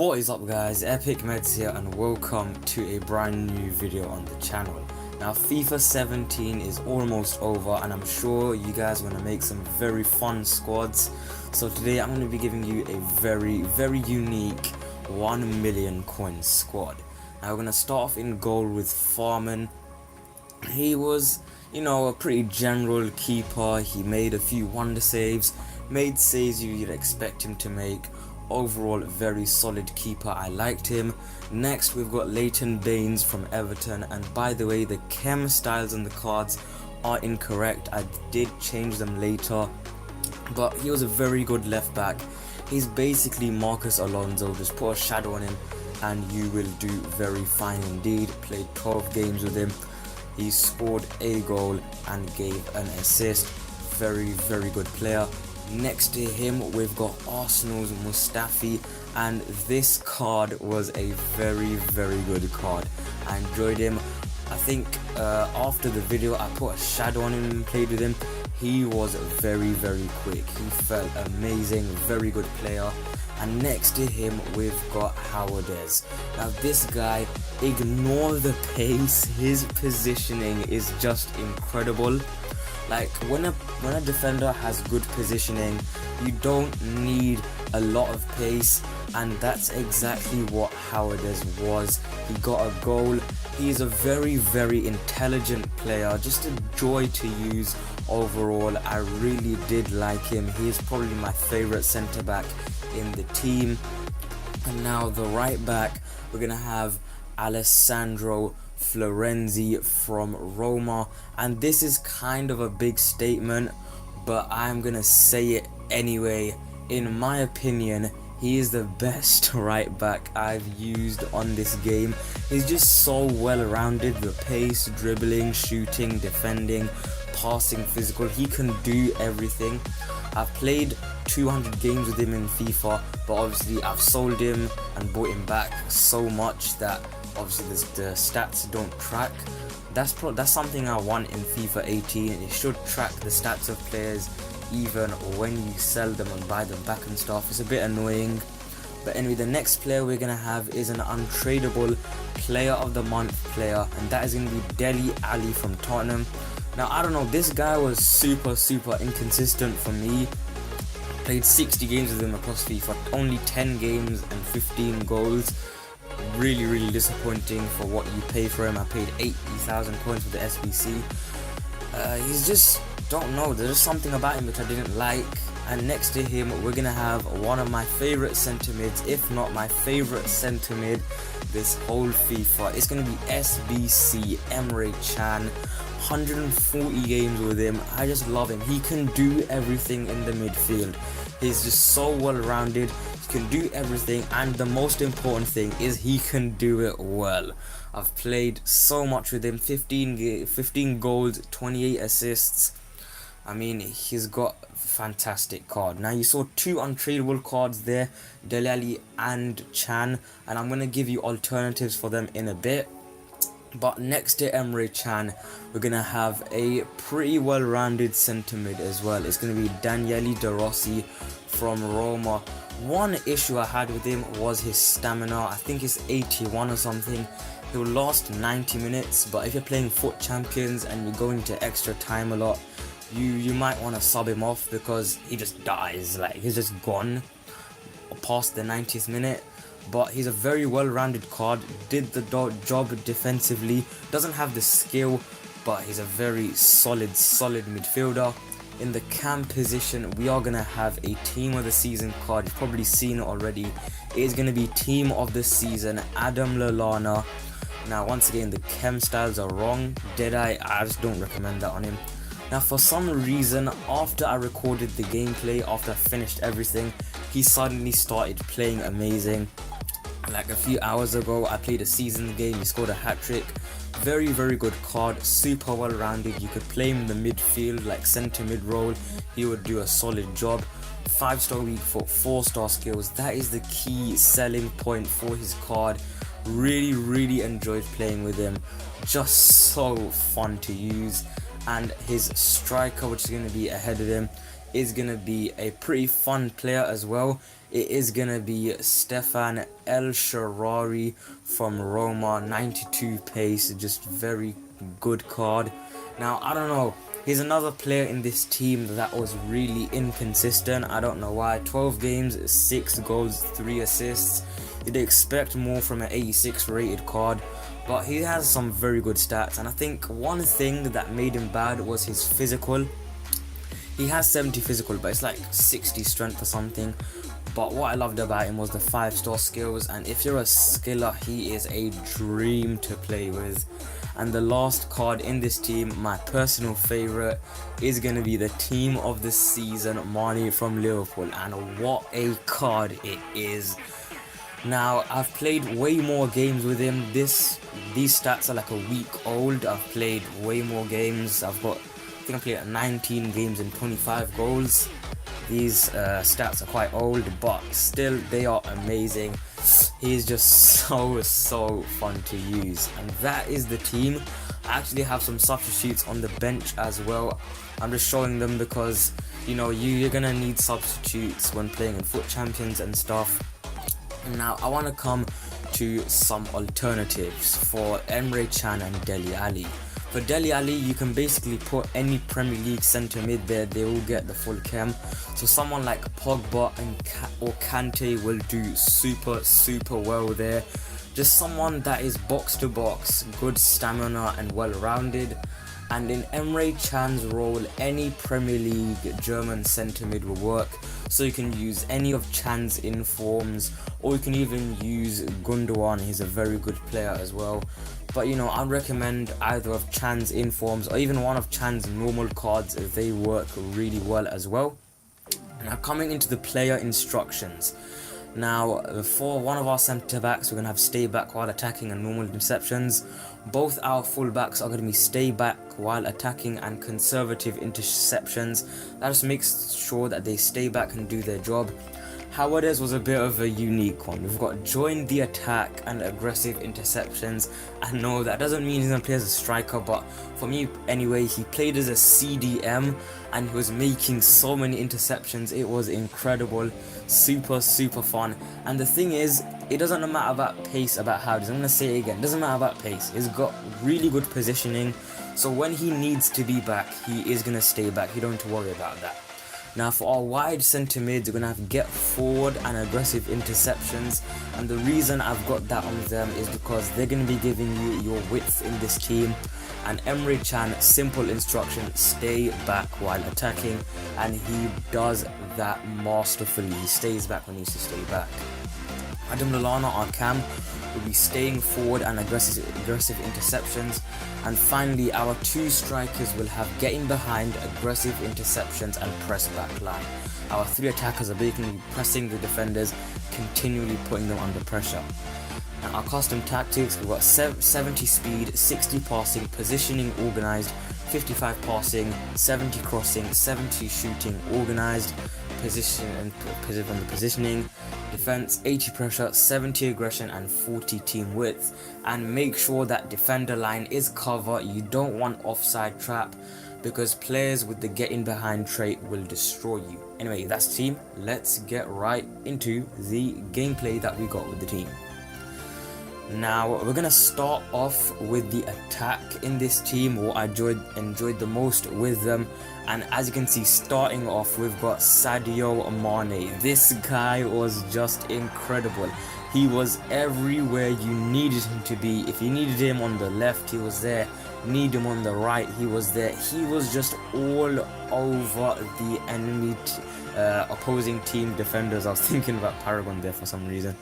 What is up guys, EpicMedz here and welcome to a brand new video on the channel. Now FIFA 17 is almost over and I'm sure you guys want to make some very fun squads. So today I'm going to be giving you a very unique 1 million coin squad. Now we're going to start off in goal with Farman. He was, a pretty general keeper. He made a few wonder saves, made saves you'd expect him to make. Overall, very solid keeper. I liked him. Next, we've got Leighton Baines from Everton, and by the way, the chem styles on the cards are incorrect. I did change them later, but he was a very good left back. He's basically Marcus Alonso. Just put a shadow on him and you will do very fine indeed. Played 12 games with him. He scored a goal and gave an assist. Very good player. Next to him we've got Arsenal's Mustafi, and this card was a very good card. I enjoyed him. I think after the video I put a shadow on him and played with him. He was very quick. He felt amazing, very good player. And next to him we've got Howardez. Now this guy, ignore the pace, his positioning is just incredible. Like when a defender has good positioning, you don't need a lot of pace, and that's exactly what Howardez was. He got a goal. He's a very intelligent player, just a joy to use overall. I really did like him. He's probably my favorite centre back in the team. And now the right back, we're gonna have Alessandro Florenzi from Roma, and this is kind of a big statement, but I'm gonna say it anyway. In my opinion, he is the best right back I've used on this game. He's just so well rounded. The pace, dribbling, shooting, defending, passing, physical. He can do everything. I've played 200 games with him in FIFA, but obviously I've sold him and bought him back so much that obviously the stats don't track. That's something I want in FIFA 18. It should track the stats of players even when you sell them and buy them back and stuff. It's a bit annoying. But anyway, the next player we're gonna have is an untradeable player of the month player, and that is gonna be Dele Alli from Tottenham. Now I don't know, this guy was super inconsistent for me. Played 60 games with him across FIFA, only 10 games and 15 goals. Really disappointing for what you pay for him. I paid 80,000 coins for the SBC. He's just, don't know, there's just something about him which I didn't like. And next to him we're gonna have one of my favorite centre mids, if not my favorite centre mid this whole FIFA. It's gonna be SBC Emre Can. 140 games with him. I just love him. He can do everything in the midfield. He's just so well rounded. He can do everything, and the most important thing is he can do it well. I've played so much with him. 15 goals, 28 assists. I mean, he's got a fantastic card. Now you saw two untradeable cards there, Dele Alli and Can, and I'm gonna give you alternatives for them in a bit. But next to Emre Can, we're gonna have a pretty well-rounded centre mid as well. It's gonna be Daniele De Rossi from Roma. One issue I had with him was his stamina. I think it's 81 or something. He'll last 90 minutes, but if you're playing FUT Champions and you're going to extra time a lot, you might want to sub him off because he just dies. Like, he's just gone past the 90th minute. But he's a very well-rounded card, did the job defensively, doesn't have the skill, but he's a very solid midfielder. In the cam position, we are going to have a team of the season card. You've probably seen it already. It is going to be team of the season, Adam Lallana. Now once again, the chem styles are wrong. Deadeye, I just don't recommend that on him. Now for some reason, after I recorded the gameplay, after I finished everything, he suddenly started playing amazing. Like a few hours ago, I played a season game, he scored a hat-trick. Very good card, super well rounded. You could play him in the midfield, like centre mid role. He would do a solid job. 5-star weak foot, 4-star skills. That is the key selling point for his card. Really enjoyed playing with him. Just so fun to use. And his striker, which is going to be ahead of him, is going to be a pretty fun player as well. it is gonna be Stefan El Shaarawy from Roma, 92 pace, just very good card. Now, I don't know, he's another player in this team that was really inconsistent. I don't know why. 12 games, 6 goals, 3 assists. You'd expect more from an 86 rated card, but he has some very good stats, and I think one thing that made him bad was his physical. He has 70 physical, but it's like 60 strength or something. But what I loved about him was the 5-star skills, and if you're a skiller, he is a dream to play with. And the last card in this team, my personal favourite, is going to be the team of the season, Mane from Liverpool, and what a card it is. Now, I've played way more games with him. These stats are like a week old. I've played way more games. I think I played 19 games and 25 goals. These stats are quite old, but still they are amazing. He's just so fun to use, and that is the team. I actually have some substitutes on the bench as well. I'm just showing them because, you know, you're gonna need substitutes when playing in Foot Champions and stuff. Now, I want to come to some alternatives for Emre Can and Dele Alli. For Dele Alli, you can basically put any Premier League centre mid there, they will get the full chem. So someone like Pogba or Kante will do super well there. Just someone that is box to box, good stamina and well rounded. And in Emre Can's role, any Premier League German centre mid will work. So you can use any of Can's informs, or you can even use Gundogan. He's a very good player as well. But you know, I'd recommend either of Can's informs or even one of Can's normal cards. They work really well as well. Now, coming into the player instructions. Now, for one of our centre backs, we're going to have stay back while attacking and normal interceptions. Both our full backs are going to be stay back while attacking and conservative interceptions. That just makes sure that they stay back and do their job. Howard's was a bit of a unique one. We've got join the attack and aggressive interceptions. I know that doesn't mean he's going to play as a striker, but for me anyway, he played as a CDM and he was making so many interceptions. It was incredible, super fun. And the thing is, it doesn't matter about pace, about Howard's. I'm going to say it again, it doesn't matter about pace. He's got really good positioning, so when he needs to be back, he is going to stay back. You don't have to worry about that. Now, for our wide centre mids, we're going to have get forward and aggressive interceptions, and the reason I've got that on them is because they're going to be giving you your width in this team. And Emre Can, simple instruction, stay back while attacking, and he does that masterfully. He stays back when he needs to stay back. Adam Lallana, our cam, will be staying forward and aggressive interceptions. And finally, our two strikers will have getting behind, aggressive interceptions, and press back line. Our three attackers are basically pressing the defenders, continually putting them under pressure. Now, our custom tactics, we've got 70 speed, 60 passing, positioning organised, 55 passing, 70 crossing, 70 shooting organised, positioning, defense, 80 pressure, 70 aggression, and 40 team width. And make sure that defender line is covered. You don't want offside trap, because players with the getting behind trait will destroy you. Anyway, that's the team. Let's get right into the gameplay that we got with the team. Now, we're going to start off with the attack in this team, what I enjoyed the most with them. And as you can see, starting off, we've got Sadio Mane. This guy was just incredible. He was everywhere you needed him to be. If you needed him on the left, he was there. Need him on the right, he was there. He was just all over the enemy opposing team defenders. I was thinking about Paragon there for some reason.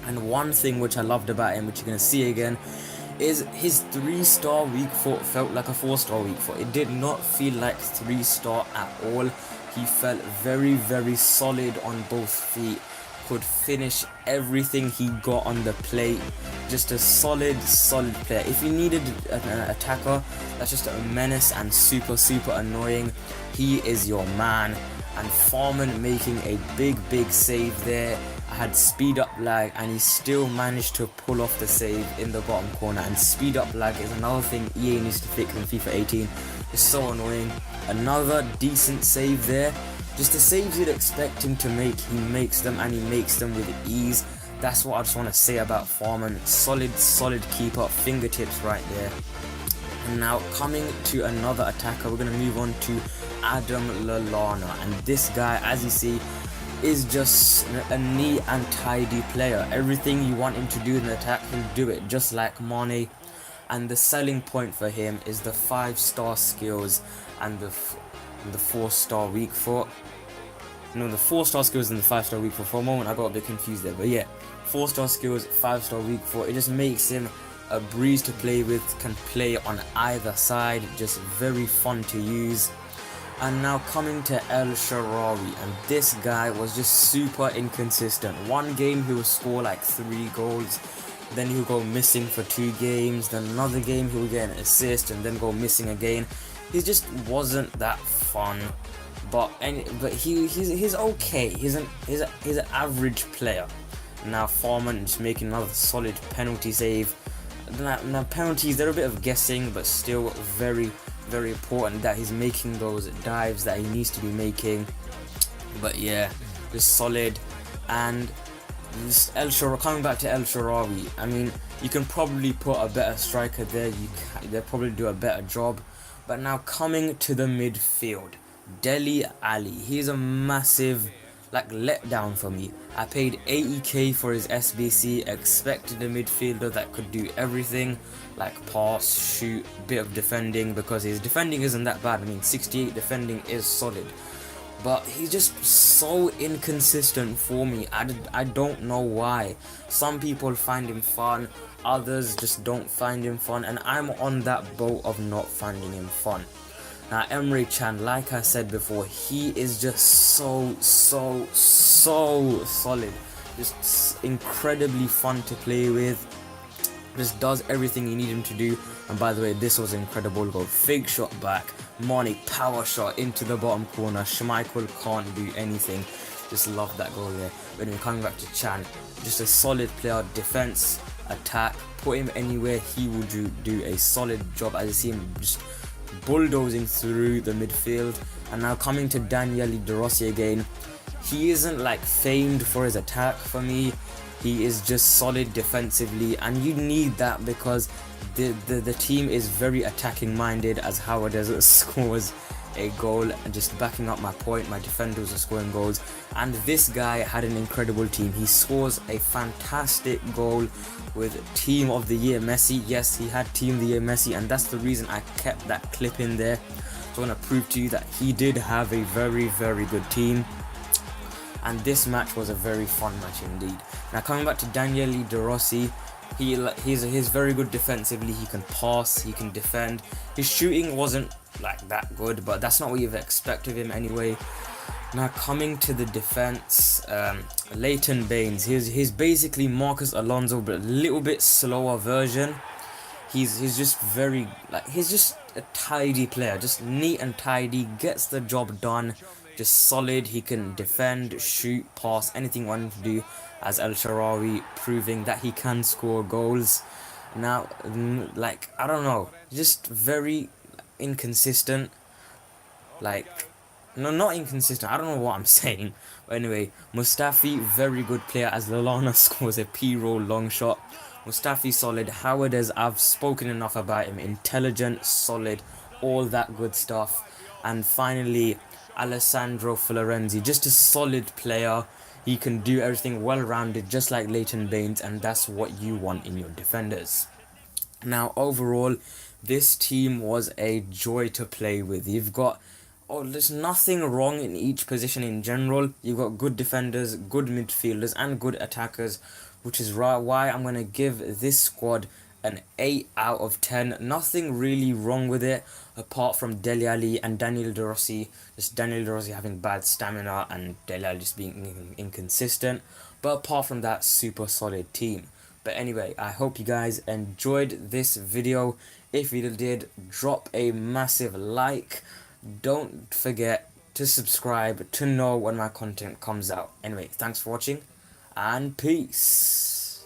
And one thing which I loved about him, which you're going to see again, is his 3-star weak foot felt like a 4-star weak foot. It did not feel like 3-star at all. He felt very solid on both feet. Could finish everything he got on the plate. Just a solid player. If you needed an attacker that's just a menace and super annoying, he is your man. And Farman making a big save there. I had speed up lag, and he still managed to pull off the save in the bottom corner. And speed up lag is another thing EA needs to fix in FIFA 18. It's so annoying. Another decent save there. Just the saves you'd expect him to make, he makes them, and he makes them with ease. That's what I just want to say about Foreman. Solid keeper, fingertips right there. And now coming to another attacker, we're going to move on to Adam Lallana. And this guy, as you see, is just a neat and tidy player. Everything you want him to do in the attack, he'll do it, just like Mane. And the selling point for him is the 5-star skills and the 4-star weak foot. No, the 4-star skills and the 5-star weak foot. For a moment I got a bit confused there, but yeah, 4-star skills, 5-star weak foot. It just makes him a breeze to play with, can play on either side, just very fun to use. And now coming to El Shaarawy, and this guy was just super inconsistent. One game he will score like 3 goals, then he'll go missing for 2 games, then another game he'll get an assist and then go missing again. He just wasn't that fun, but he's okay. He's an average player. Now Foreman just making another solid penalty save. Now penalties, they're a bit of guessing, but still very important that he's making those dives that he needs to be making. But yeah, just solid. And just coming back to El Shaarawy, I mean, you can probably put a better striker there. They'll probably do a better job. But now coming to the midfield, Dele Alli, he's a massive letdown for me. I paid 80k for his SBC, expected a midfielder that could do everything, like pass, shoot, bit of defending, because his defending isn't that bad. I mean, 68 defending is solid, but he's just so inconsistent for me. I don't know why. Some people find him fun, others just don't find him fun, and I'm on that boat of not finding him fun. Now Emre Can, like I said before, he is just so solid, just incredibly fun to play with, just does everything you need him to do. And by the way, this was an incredible goal. Fake shot back, Mane power shot into the bottom corner. Schmeichel can't do anything. Just love that goal there. But anyway, coming back to Can, just a solid player, defense, attack, put him anywhere, he will do a solid job. As you see him just bulldozing through the midfield. And now coming to Daniele De Rossi again, he isn't famed for his attack for me. He is just solid defensively, and you need that because the team is very attacking minded, as Howard scores a goal. And just backing up my point, my defenders are scoring goals, and this guy had an incredible team. He scores a fantastic goal with Team of the Year Messi. Yes, he had Team of the Year Messi, and that's the reason I kept that clip in there. So I want to prove to you that he did have a very good team, and this match was a very fun match indeed. Now coming back to Daniele De Rossi, he's very good defensively. He can pass, he can defend. His shooting wasn't that good, but that's not what you've expected of him anyway. Now coming to the defense, Leighton Baines, he's basically Marcus Alonso, but a little bit slower version. He's just very he's just a tidy player, just neat and tidy, gets the job done, just solid. He can defend, shoot, pass, anything you want him to do, as El Shaarawy proving that he can score goals. Now I don't know, just very inconsistent. No, not inconsistent, I don't know what I'm saying. But anyway, Mustafi, very good player, as Lallana scores a P-roll long shot. Mustafi solid. Howard, as I've spoken enough about him, intelligent, solid, all that good stuff. And finally, Alessandro Florenzi, just a solid player. He can do everything, well-rounded, just like Leighton Baines, and that's what you want in your defenders. Now overall, this team was a joy to play with. You've got there's nothing wrong in each position in general. You've got good defenders, good midfielders, and good attackers, which is why I'm going to give this squad an 8 out of 10. Nothing really wrong with it, apart from Dele Alli and Daniele De Rossi. Just Daniele De Rossi having bad stamina and Dele Alli just being inconsistent. But apart from that, super solid team. But anyway, I hope you guys enjoyed this video. If you did, drop a massive like. Don't forget to subscribe to know when my content comes out. Anyway, thanks for watching, and peace.